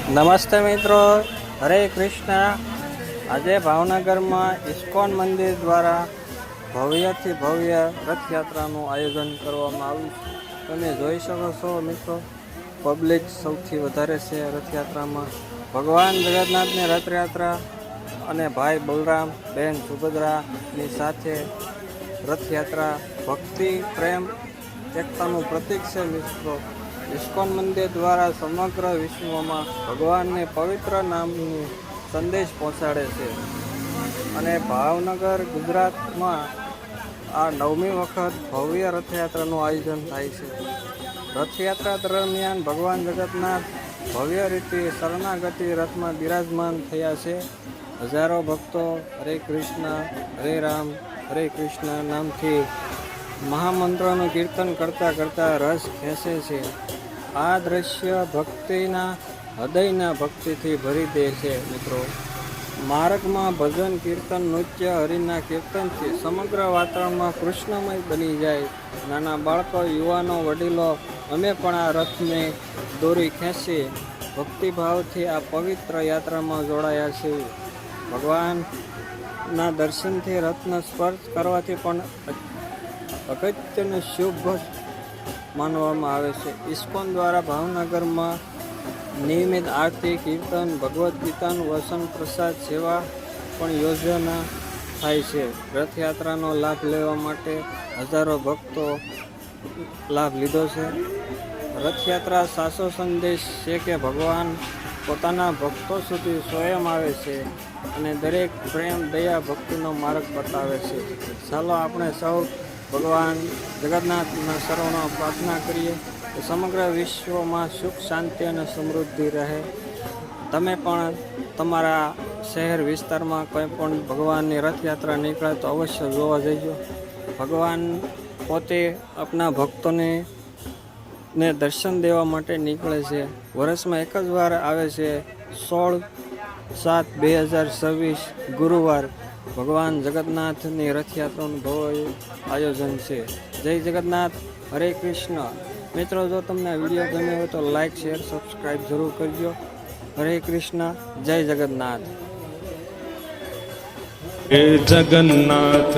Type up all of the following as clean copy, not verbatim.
નમસ્તે મિત્રો, હરે કૃષ્ણ। આજે ભાવનગરમાં ઇસ્કોન મંદિર દ્વારા ભવ્યથી ભવ્ય રથયાત્રાનું આયોજન કરવામાં આવ્યું છે। તમે જોઈ શકો છો મિત્રો, પબ્લિક સૌથી વધારે છે રથયાત્રામાં। ભગવાન જગન્નાથની રથયાત્રા અને ભાઈ બલરામ, બહેન સુભદ્રાની સાથે રથયાત્રા ભક્તિ, પ્રેમ, એકતાનું પ્રતીક છે મિત્રો। ઇસ્કોન મંદિર દ્વારા સમગ્ર વિશ્વમાં ભગવાનને પવિત્ર નામનું સંદેશ પહોંચાડે છે અને ભાવનગર ગુજરાતમાં આ 9મી વખત ભવ્ય રથયાત્રાનું આયોજન થાય છે। રથયાત્રા દરમિયાન ભગવાન જગન્નાથ ભવ્ય રીતે શરણાગતિ રથમાં બિરાજમાન થયા છે। હજારો ભક્તો હરે કૃષ્ણ, હરે રામ, હરે કૃષ્ણ નામથી મહામંત્રોનું કીર્તન કરતાં કરતાં રસ ખેંચે છે। આ દ્રશ્ય ભક્તિના હૃદયના ભક્તિથી ભરી દે છે મિત્રો। માર્ગમાં ભજન, કીર્તન, નૃત્ય, હરિના કીર્તનથી સમગ્ર વાતાવરણમાં કૃષ્ણમય બની જાય। નાના બાળકો, યુવાનો, વડીલો અમે પણ આ રથને દોરી ખેંચી ભક્તિભાવથી આ પવિત્ર યાત્રામાં જોડાયા છીએ। ભગવાનના દર્શનથી રથનો સ્પર્શ કરવાથી પણ અગત્યનું શુભ માનવામાં આવે છે। ઇસ્કોન દ્વારા ભાવનગરમાં નિયમિત આરતી, કીર્તન, ભગવદ્ ગીતાનું વચન પ્રસાદ સેવા પણ યોજના થાય છે। રથયાત્રાનો લાભ લેવા માટે હજારો ભક્તો લાભ લીધો છે। રથયાત્રા સાચો સંદેશ છે કે ભગવાન પોતાના ભક્તો સુધી સ્વયં આવે છે અને દરેક પ્રેમ, દયા, ભક્તિનો માર્ગ બતાવે છે। ચાલો આપણે સૌ ભગવાન જગન્નાથના શરણોમાં પ્રાર્થના કરીએ કે સમગ્ર વિશ્વમાં સુખ, શાંતિ અને સમૃદ્ધિ રહે। તમે પણ તમારા શહેર વિસ્તારમાં કંઈ પણ ભગવાનની રથયાત્રા નીકળે તો અવશ્ય જોવા જજો। ભગવાન પોતે આપણા ભક્તોને દર્શન દેવા માટે નીકળે છે। વર્ષમાં એક જ વાર આવે છે, 16/7/2026 ગુરુવાર ભગવાન જગન્નાથની રથયાત્રાનું ભવ્ય આયોજન છે। જય જગન્નાથ, હરે કૃષ્ણ। મિત્રો, જો તમને આ વિડીયો ગમ્યો હોય તો લાઈક, શેર, સબસ્ક્રાઈબ જરૂર કરજો। હરે કૃષ્ણ, જય જગન્નાથ। હે જગન્નાથ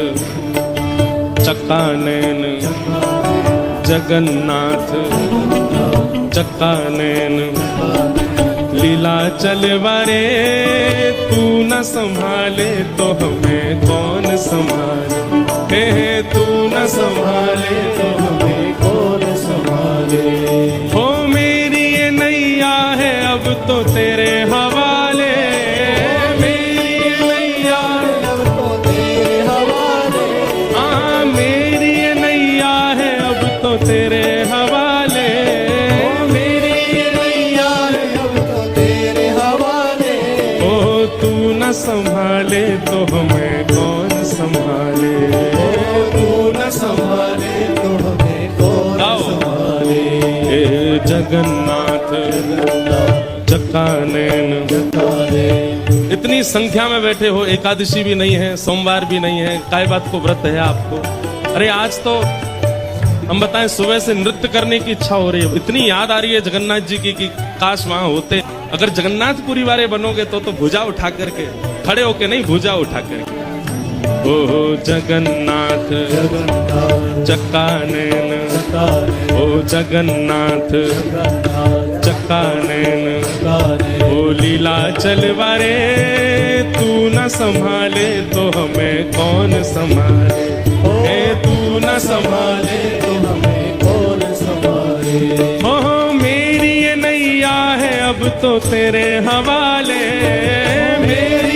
ચક્કાનયન, જગન્નાથ ચક્કાનયન, लीला चलवारे तू न संभाले तो हमें कौन संभाले। हे तू न संभाले तो हमें कौन संभाले। हो मेरी ये नैया है अब तो तेरे हवाले। मेरी ये नैया है अब तो तेरे हवाले। हाँ, मेरी ये नैया है अब तो तेरे हवाले। संभाले तो हमें कौन संभाले। तू न संभाले तो हमें कौन संभाले। हे जगन्नाथ चक्कानयन। इतनी संख्या में बैठे हो, एकादशी भी नहीं है, सोमवार भी नहीं है, काय बात को व्रत है आपको? अरे आज तो हम बताएं, सुबह से नृत्य करने की इच्छा हो रही है। इतनी याद आ रही है जगन्नाथ जी की कि काश वहां होते। अगर जगन्नाथपुरी वाले बनोगे तो भुजा उठा करके, खड़े होके नहीं, भुजा उठा करके। ओ जगन्नाथ चक्कानयन, ओ जगन्नाथ चक्कानयन, ओ लीला चलवारे तू न संभाले तो हमें कौन संभाले। हे तू न संभाले तो हमें कौन संभाले। हो मेरी ये नैया है अब तो तेरे हवाले। मेरी